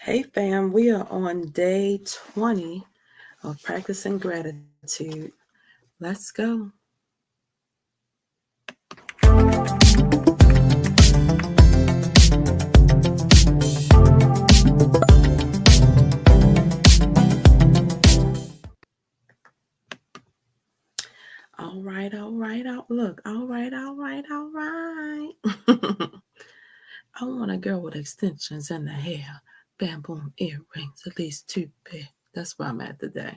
Hey fam, we are on day 20 of practicing gratitude. Let's go. All right, all right, look, all right, all right, all right. I want a girl with extensions in the hair, bamboo earrings, at least two pair. That's where I'm at today.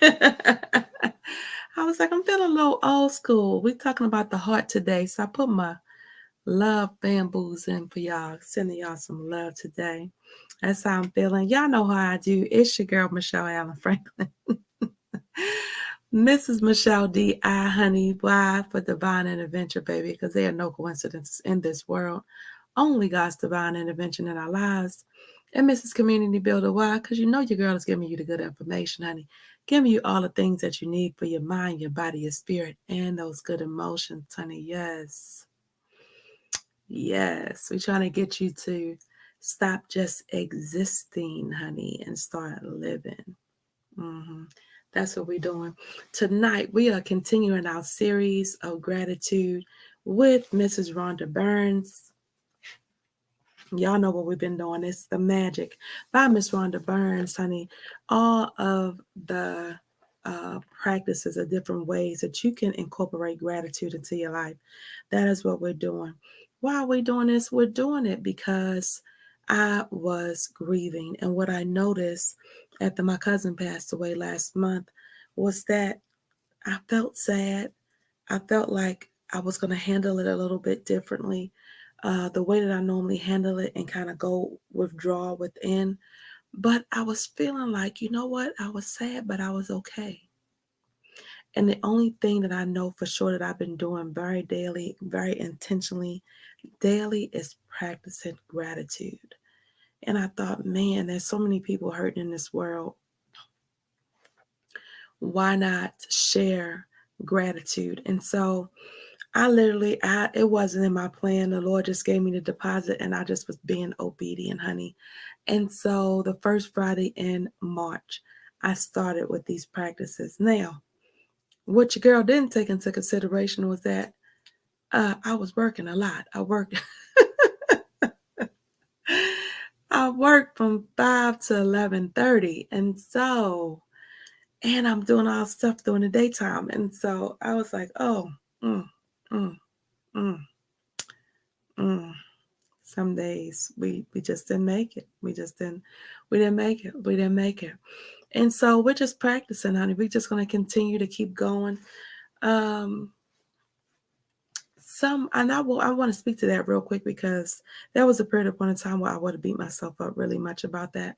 I was like, I'm feeling a little old school. We're talking about the heart today, so I put my love bamboos in for y'all, sending y'all some love today. That's how I'm feeling. Y'all know how I do. It's your girl, Michelle Allen Franklin. Mrs. Michelle D.I. Honey, why for divine intervention, baby? Because there are no coincidences in this world. Only God's divine intervention in our lives. And Mrs. Community Builder, why? Because you know your girl is giving you the good information, honey. Giving you all the things that you need for your mind, your body, your spirit, and those good emotions, honey. Yes. Yes, we're trying to get you to stop just existing, honey, and start living. hmm That's what we're doing. Tonight, we are continuing our series of gratitude with Mrs. Rhonda Burns. Y'all know what we've been doing. It's the magic by Miss Rhonda Burns, honey. All of the practices are different ways that you can incorporate gratitude into your life. That is what we're doing. Why are we doing this? We're doing it because I was grieving. And what I noticed after my cousin passed away last month was that I felt sad. I felt like I was going to handle it a little bit differently. The way that I normally handle it and kind of go withdraw within. But I was feeling like, you know what? I was sad, but I was okay. And the only thing that I know for sure that I've been doing very daily, very intentionally daily is practicing gratitude. And I thought, man, there's so many people hurting in this world. Why not share gratitude? And so it wasn't in my plan. The Lord just gave me the deposit and I just was being obedient, honey. And so the first Friday in March, I started with these practices. Now, what your girl didn't take into consideration was that I was working a lot. I worked from 5 to 11:30. And I'm doing all stuff during the daytime. And so I was like, oh, mm, mm, mm, mm. Some days we just didn't make it. We didn't make it. We didn't make it. And so we're just practicing, honey. We're just gonna continue to keep going. Um I want to speak to that real quick because there was a period of one time where I would have beat myself up really much about that.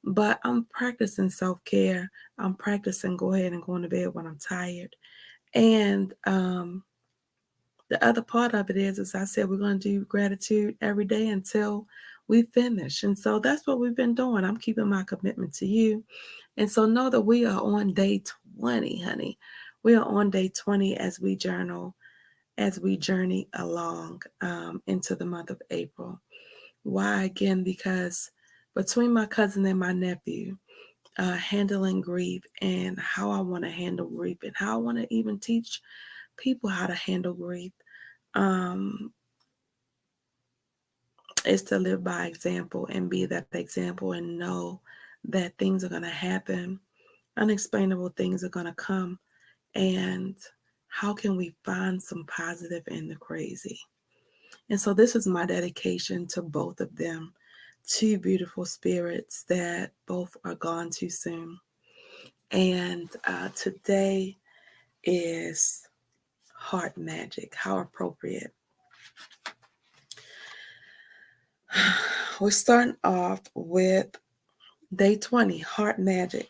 But I'm practicing self-care. I'm practicing go ahead and going to bed when I'm tired. And the other part of it is, as I said, we're going to do gratitude every day until we finish. And so that's what we've been doing. I'm keeping my commitment to you. And so know that we are on day 20, honey. We are on day 20 as we journal, as we journey along into the month of April. Why? Again, because between my cousin and my nephew, handling grief and how I want to handle grief and how I want to even teach people how to handle grief um, is to live by example and be that example and know that things are going to happen. Unexplainable things are going to come. And how can we find some positive in the crazy? And so this is my dedication to both of them, two beautiful spirits that both are gone too soon. And today is heart magic. How appropriate. We're starting off with day 20, heart magic.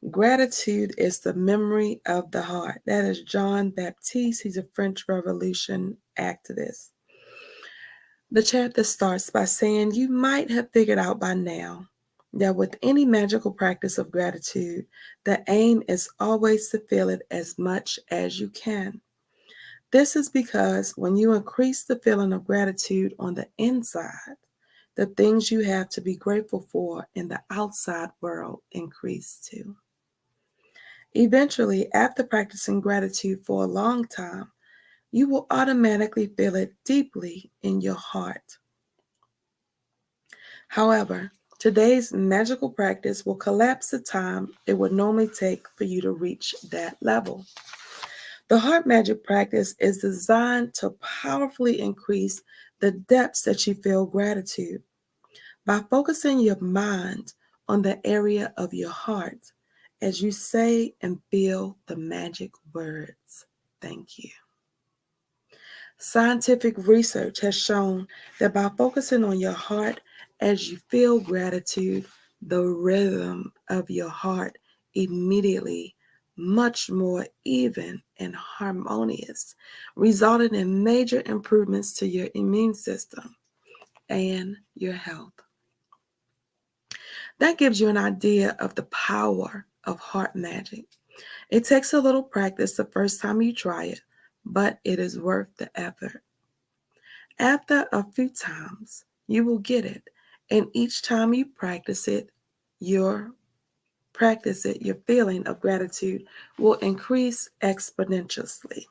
Gratitude is the memory of the heart. That is John Baptiste. He's a French Revolution activist. The chapter starts by saying, you might have figured out by now that with any magical practice of gratitude, the aim is always to feel it as much as you can. This is because when you increase the feeling of gratitude on the inside, the things you have to be grateful for in the outside world increase too. Eventually, after practicing gratitude for a long time, you will automatically feel it deeply in your heart. However, today's magical practice will collapse the time it would normally take for you to reach that level. The heart magic practice is designed to powerfully increase the depths that you feel gratitude by focusing your mind on the area of your heart as you say and feel the magic words. Thank you. Scientific research has shown that by focusing on your heart as you feel gratitude, the rhythm of your heart immediately much more even and harmonious, resulting in major improvements to your immune system and your health. That gives you an idea of the power of heart magic. It takes a little practice the first time you try it, but it is worth the effort. After a few times, you will get it, and each time you practice it, your feeling of gratitude will increase exponentially.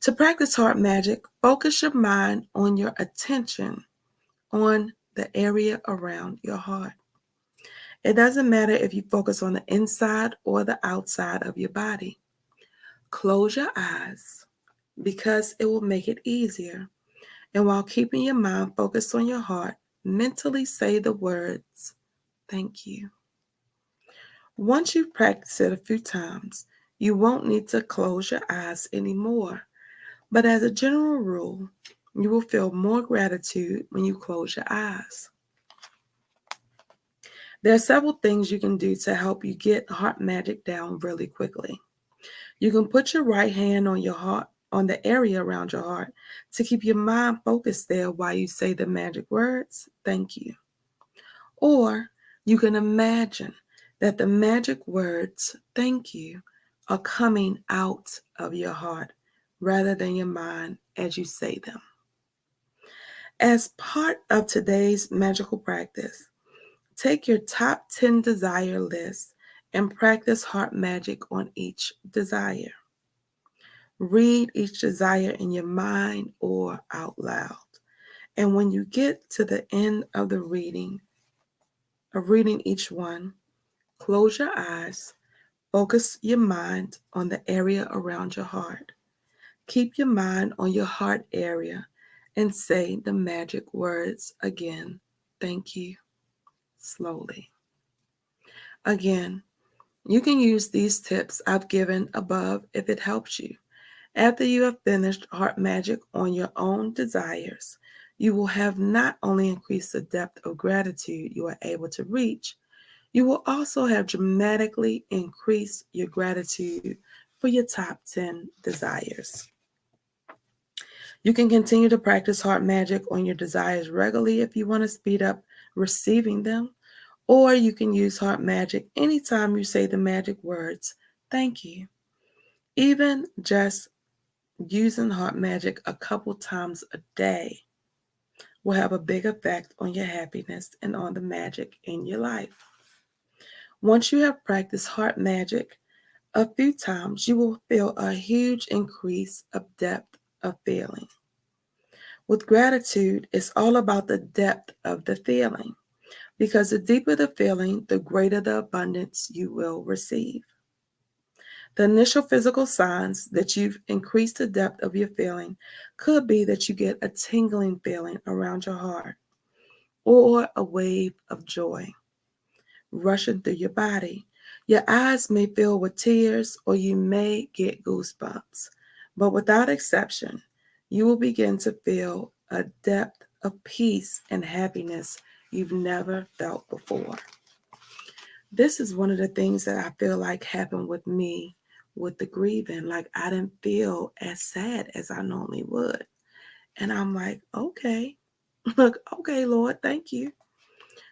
To practice heart magic, focus your mind on your attention on the area around your heart. It doesn't matter if you focus on the inside or the outside of your body. Close your eyes because it will make it easier. And while keeping your mind focused on your heart, mentally say the words, thank you. Once you've practiced it a few times, you won't need to close your eyes anymore. But as a general rule, you will feel more gratitude when you close your eyes. There are several things you can do to help you get heart magic down really quickly. You can put your right hand on your heart, on the area around your heart, to keep your mind focused there while you say the magic words, thank you. Or you can imagine that the magic words, thank you, are coming out of your heart rather than your mind as you say them. As part of today's magical practice, take your top 10 desire list and practice heart magic on each desire. Read each desire in your mind or out loud. And when you get to the end of reading each one, close your eyes, focus your mind on the area around your heart. Keep your mind on your heart area and say the magic words again. Thank you, slowly. Again, you can use these tips I've given above if it helps you. After you have finished heart magic on your own desires, you will have not only increased the depth of gratitude you are able to reach, you will also have dramatically increased your gratitude for your top 10 desires. You can continue to practice heart magic on your desires regularly if you want to speed up receiving them, or you can use heart magic anytime you say the magic words, thank you. Even just using heart magic a couple times a day will have a big effect on your happiness and on the magic in your life. Once you have practiced heart magic a few times, you will feel a huge increase of depth of feeling. With gratitude, it's all about the depth of the feeling, because the deeper the feeling, the greater the abundance you will receive. The initial physical signs that you've increased the depth of your feeling could be that you get a tingling feeling around your heart or a wave of joy rushing through your body. Your eyes may fill with tears or you may get goosebumps, but without exception, you will begin to feel a depth of peace and happiness you've never felt before. This is one of the things that I feel like happened with me with the grieving. Like, I didn't feel as sad as I normally would. And I'm like, okay, okay, Lord, thank you.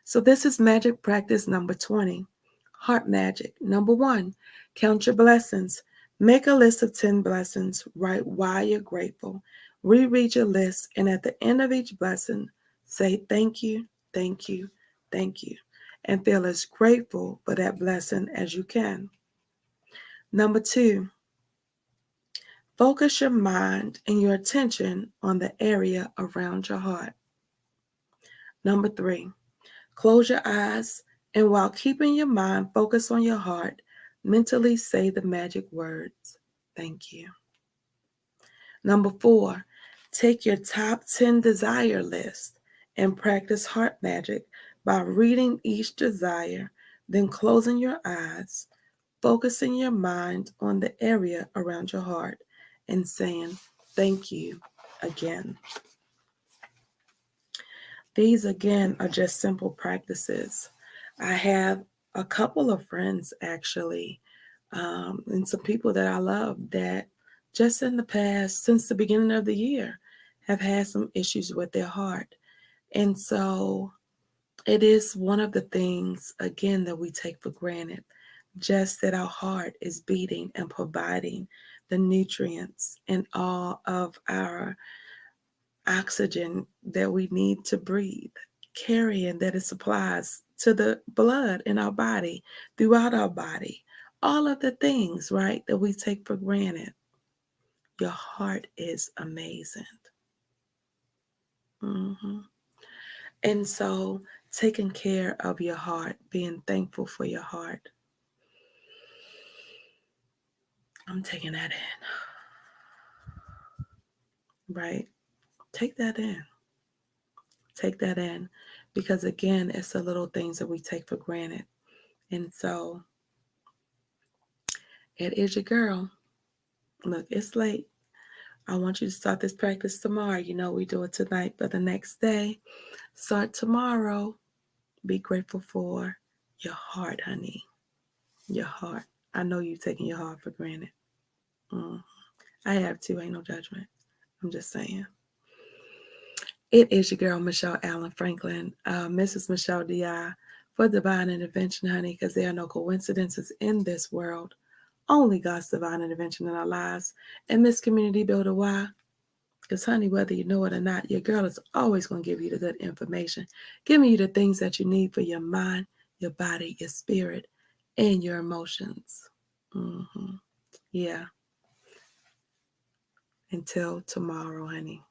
So this is magic practice number 20, heart magic. Number 1, count your blessings. Make a list of 10 blessings. Write why you're grateful. Reread your list, and at the end of each blessing, Say thank you, thank you, thank you, and feel as grateful for that blessing as you can. Number 2, focus your mind and your attention on the area around your heart. Number 3, close your eyes and while keeping your mind focused on your heart, mentally say the magic words, thank you. Number 4, take your top 10 desire list and practice heart magic by reading each desire, then closing your eyes, focusing your mind on the area around your heart, and saying thank you again. These again are just simple practices. I have a couple of friends actually, and some people that I love that just in the past, since the beginning of the year, have had some issues with their heart. And so it is one of the things, again, that we take for granted, just that our heart is beating and providing the nutrients and all of our oxygen that we need to breathe, carrying that it supplies to the blood in our body, throughout our body, all of the things, right, that we take for granted. Your heart is amazing. hmm And so, taking care of your heart, being thankful for your heart. I'm taking that in, right? Take that in. Take that in. Because again, it's the little things that we take for granted. And so, it is your girl. Look, it's late. I want you to start this practice tomorrow. You know, we do it tonight, but the next day, start tomorrow. Be grateful for your heart, honey. Your heart. I know you've taken your heart for granted. Mm. I have too. Ain't no judgment. I'm just saying. It is your girl, Michelle Allen Franklin, Mrs. Michelle D.I. for Divine Intervention, honey, because there are no coincidences in this world. Only God's divine intervention in our lives. And Miss Community Builder, why? Because, honey, whether you know it or not, your girl is always going to give you the good information, giving you the things that you need for your mind, your body, your spirit, and your emotions. Yeah. Until tomorrow, honey.